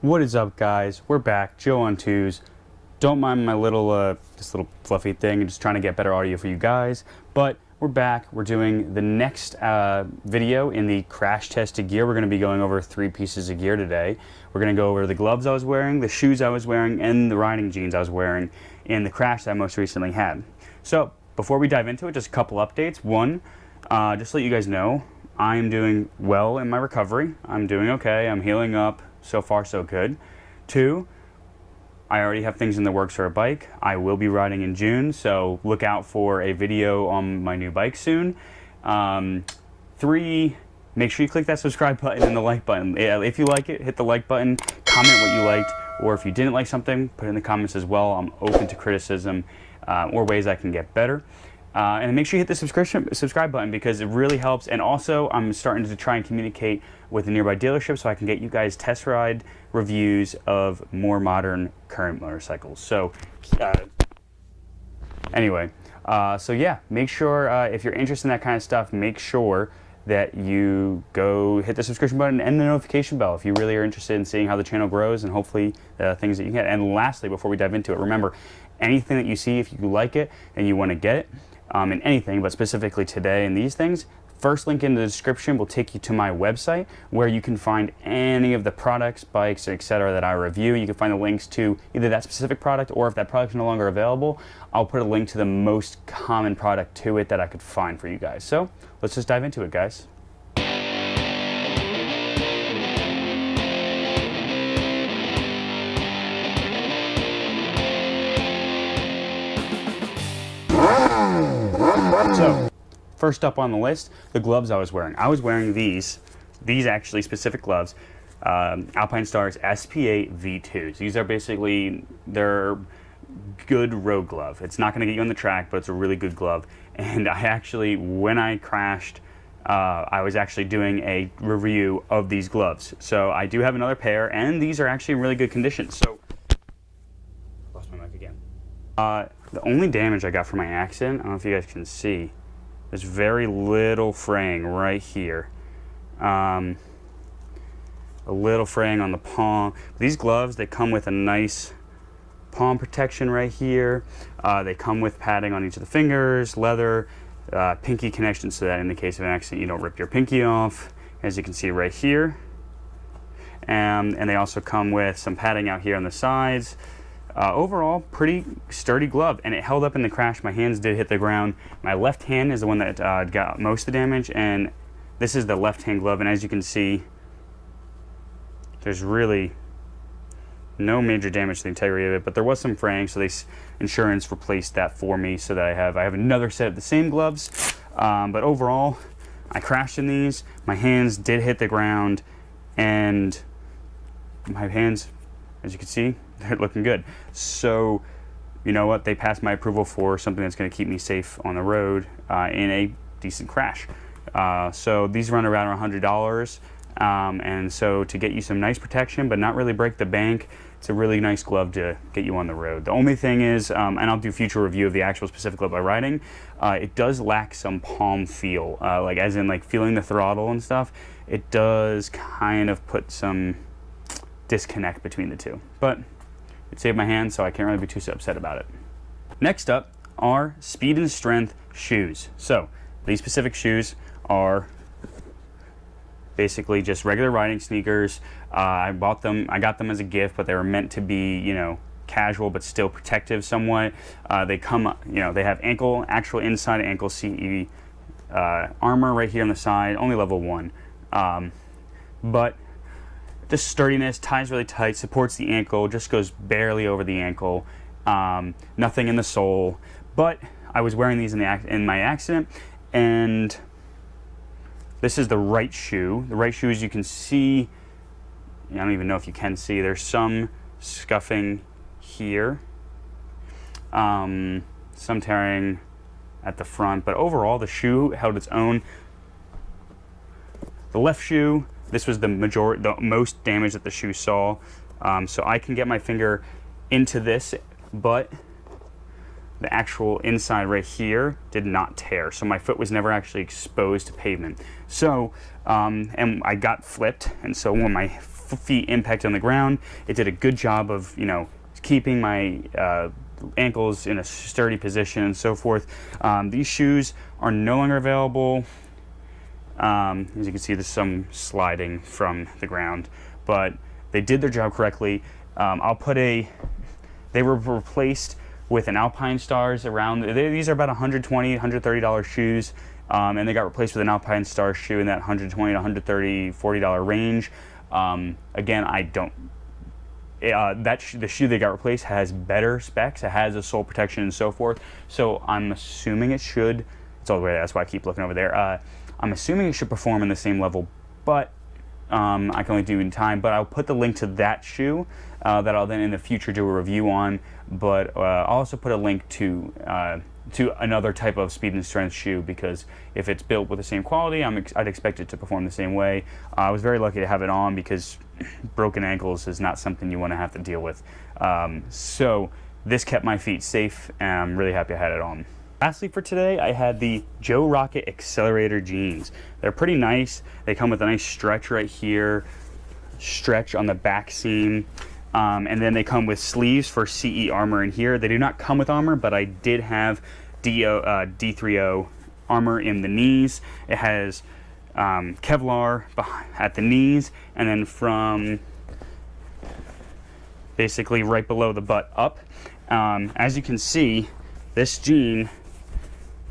What is up, guys? We're back. Joe on twos. Don't mind my little this little fluffy thing. I'm just trying to get better audio for you guys. But we're back. We're doing the next video in the crash tested gear. We're going to be going over 3 pieces of gear today. We're going to go over the gloves I was wearing, the shoes I was wearing, and the riding jeans I was wearing in the crash that I most recently had. So before we dive into it, just a couple updates. One, just to let you guys know, I'm doing well in my recovery. I'm doing okay. I'm healing up. So far, so good. 2, I already have things in the works for a bike. I will be riding in June, so look out for a video on my new bike soon. 3, make sure you click that subscribe button and the like button. If you like it, hit the like button, comment what you liked, or if you didn't like something, put it in the comments as well. I'm open to criticism or ways I can get better. And make sure you hit the subscribe button because it really helps. And also, I'm starting to try and communicate with the nearby dealership so I can get you guys test ride reviews of more modern current motorcycles. So, anyway, so yeah, make sure if you're interested in that kind of stuff, make sure that you go hit the subscription button and the notification bell if you really are interested in seeing how the channel grows and hopefully the things that you get. And lastly, before we dive into it, remember, anything that you see, if you like it and you want to get it, in anything, but specifically today in these things, first link in the description will take you to my website where you can find any of the products, bikes, etc. that I review. You can find the links to either that specific product or if that product's no longer available, I'll put a link to the most common product to it that I could find for you guys. So let's just dive into it, guys. So, first up on the list, the gloves I was wearing. I was wearing these actually specific gloves, Alpinestars SP-8 V2s. These are basically, they're good road glove. It's not going to get you on the track, but it's a really good glove. And I actually, when I crashed, I was actually doing a review of these gloves. So I do have another pair, and these are actually in really good condition. So, lost my mic again. The only damage I got from my accident, I don't know if you guys can see, there's very little fraying right here. A little fraying on the palm. These gloves, they come with a nice palm protection right here. They come with padding on each of the fingers, leather, pinky connection so that in the case of an accident you don't rip your pinky off, as you can see right here. And they also come with some padding out here on the sides. Overall, pretty sturdy glove, and it held up in the crash. My hands did hit the ground. My left hand is the one that got most of the damage, and this is the left-hand glove, and as you can see, there's really no major damage to the integrity of it, but there was some fraying, so insurance replaced that for me so that I have another set of the same gloves. But overall, I crashed in these. My hands did hit the ground, and my hands, as you can see, they're looking good. So, you know what? They passed my approval for something that's going to keep me safe on the road in a decent crash. So these run around $100. And so to get you some nice protection, but not really break the bank, it's a really nice glove to get you on the road. The only thing is, and I'll do future review of the actual specific glove by riding, it does lack some palm feel, like as in like feeling the throttle and stuff. It does kind of put some disconnect between the two, but it saved my hand, so I can't really be too upset about it. Next up are speed and strength shoes. So these specific shoes are basically just regular riding sneakers. I got them as a gift, but they were meant to be, you know, casual but still protective somewhat. They come, you know, they have actual inside ankle CE armor right here on the side, only level 1, but the sturdiness, ties really tight, supports the ankle, just goes barely over the ankle, nothing in the sole. But I was wearing these in my accident, and this is the right shoe. The right shoe, as you can see, I don't even know if you can see, there's some scuffing here, some tearing at the front, but overall the shoe held its own. The left shoe, this was the most damage that the shoe saw. So I can get my finger into this, but the actual inside right here did not tear. So my foot was never actually exposed to pavement. So, and I got flipped, and so when my feet impact on the ground. It did a good job of, you know, keeping my ankles in a sturdy position and so forth. These shoes are no longer available. As you can see, there's some sliding from the ground, but they did their job correctly. They were replaced with an Alpinestars around, these are about $120, $130 shoes, and they got replaced with an Alpinestars shoe in that $120 to $130, $40 range. Again, I don't, the shoe they got replaced has better specs. It has a sole protection and so forth, so I'm assuming it should, it's all the way there, that's why I keep looking over there. I'm assuming it should perform in the same level, but I can only do in time. But I'll put the link to that shoe that I'll then in the future do a review on. But I'll also put a link to another type of speed and strength shoe, because if it's built with the same quality, I'd expect it to perform the same way. I was very lucky to have it on, because broken ankles is not something you want to have to deal with. So this kept my feet safe, and I'm really happy I had it on. Lastly for today, I had the Joe Rocket Accelerator jeans. They're pretty nice. They come with a nice stretch right here, stretch on the back seam, and then they come with sleeves for CE armor in here. They do not come with armor, but I did have D3O armor in the knees. It has Kevlar at the knees, and then from basically right below the butt up. As you can see, this jean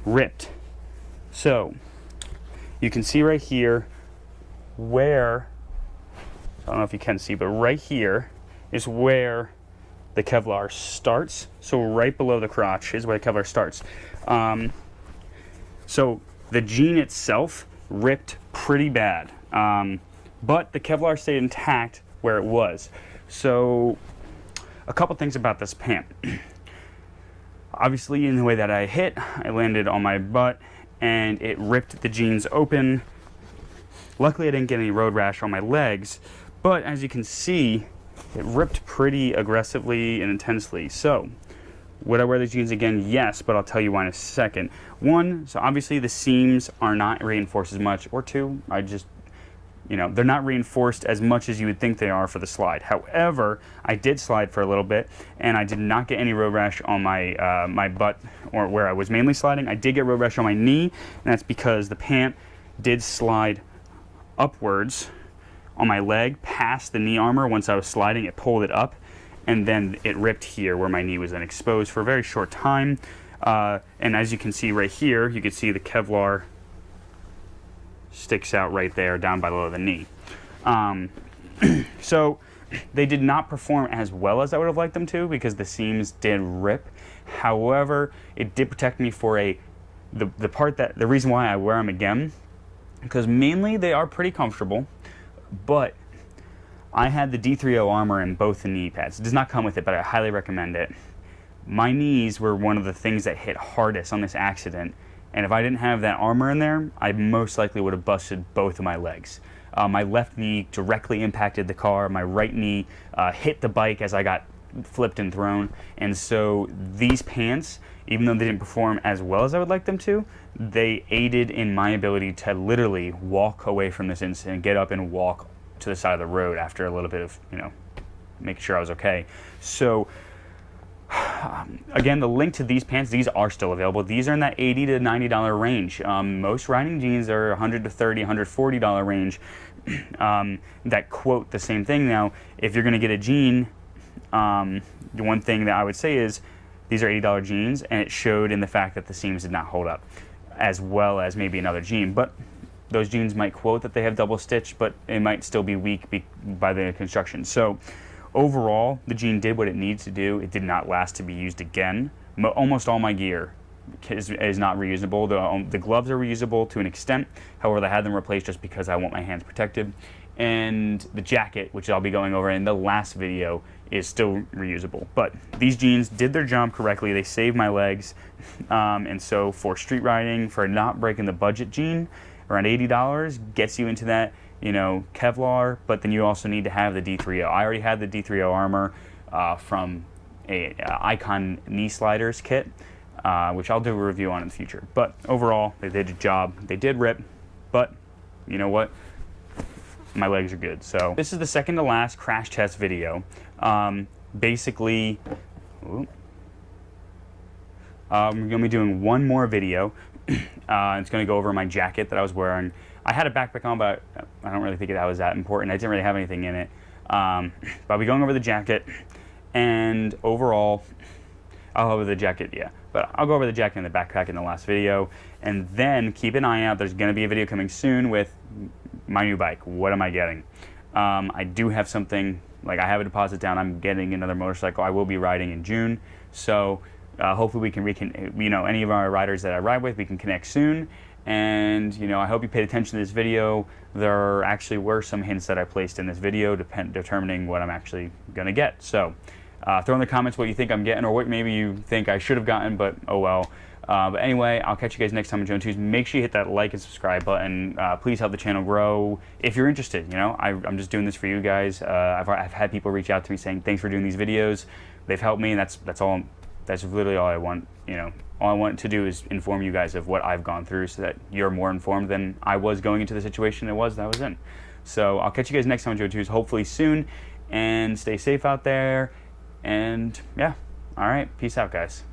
ripped. So you can see right here where, I don't know if you can see, but right here is where the Kevlar starts. So right below the crotch is where the Kevlar starts. So the jean itself ripped pretty bad, but the Kevlar stayed intact where it was. So a couple things about this pant. Obviously, in the way that I hit, I landed on my butt and it ripped the jeans open. Luckily, I didn't get any road rash on my legs, but as you can see, it ripped pretty aggressively and intensely. So, would I wear the jeans again? Yes, but I'll tell you why in a second. One, so obviously the seams are not reinforced as much, or two, you know, they're not reinforced as much as you would think they are for the slide. However, I did slide for a little bit, and I did not get any road rash on my my butt, or where I was mainly sliding. I did get road rash on my knee, and that's because the pant did slide upwards on my leg past the knee armor. Once I was sliding, it pulled it up, and then it ripped here where my knee was then exposed for a very short time. And as you can see right here, you can see the Kevlar sticks out right there down below the knee. So they did not perform as well as I would have liked them to, because the seams did rip. However, it did protect me for the reason why I wear them again, because mainly they are pretty comfortable, but I had the D3O armor in both the knee pads. It does not come with it, but I highly recommend it. My knees were one of the things that hit hardest on this accident, and if I didn't have that armor in there, I most likely would have busted both of my legs. My left knee directly impacted the car. My right knee hit the bike as I got flipped and thrown. And so these pants, even though they didn't perform as well as I would like them to, they aided in my ability to literally walk away from this incident, get up and walk to the side of the road after a little bit of, you know, making sure I was okay. So again, the link to these pants, these are still available. These are in that $80 to $90 range. Most riding jeans are $100 to $30, $140 range that quote the same thing. Now, if you're going to get a jean, the one thing that I would say is these are $80 jeans, and it showed in the fact that the seams did not hold up as well as maybe another jean. But those jeans might quote that they have double stitch, but it might still be weak by the construction. So overall, the jean did what it needs to do. It did not last to be used again. Almost all my gear is not reusable. The gloves are reusable to an extent. However, I had them replaced just because I want my hands protected. And the jacket, which I'll be going over in the last video, is still reusable. But these jeans did their job correctly. They saved my legs. And so for street riding, for not breaking the budget jean, around $80 gets you into that, you know, Kevlar, but then you also need to have the D3O. I already had the D3O armor from a Icon knee sliders kit, which I'll do a review on in the future. But overall, they did a job. They did rip, but you know what? my legs are good. So this is the second to last crash test video. Basically, we're going to be doing one more video. It's going to go over my jacket that I was wearing. I had a backpack on, but I don't really think that was that important. I didn't really have anything in it. But I'll be going over the jacket, and overall, I'll go over the jacket, yeah. But I'll go over the jacket and the backpack in the last video, and then keep an eye out. There's going to be a video coming soon with my new bike. What am I getting? I do have something, like I have a deposit down. I'm getting another motorcycle. I will be riding in June, so hopefully we can any of our riders that I ride with, we can connect soon. And I hope you paid attention to this video. There actually were some hints that I placed in this video determining what I'm actually going to get. So throw in the comments what you think I'm getting, or what maybe you think I should have gotten, but oh well. But anyway, I'll catch you guys next time on Joe Tuesday. Make sure you hit that like and subscribe button. Please help the channel grow if you're interested. I'm just doing this for you guys. I've had people reach out to me saying thanks for doing these videos. They've helped me, and that's all. That's literally all I want. All I want to do is inform you guys of what I've gone through, so that you're more informed than I was going into the situation that I was in. So I'll catch you guys next time on Joe Tuesday, hopefully soon, and stay safe out there. And yeah, all right, peace out, guys.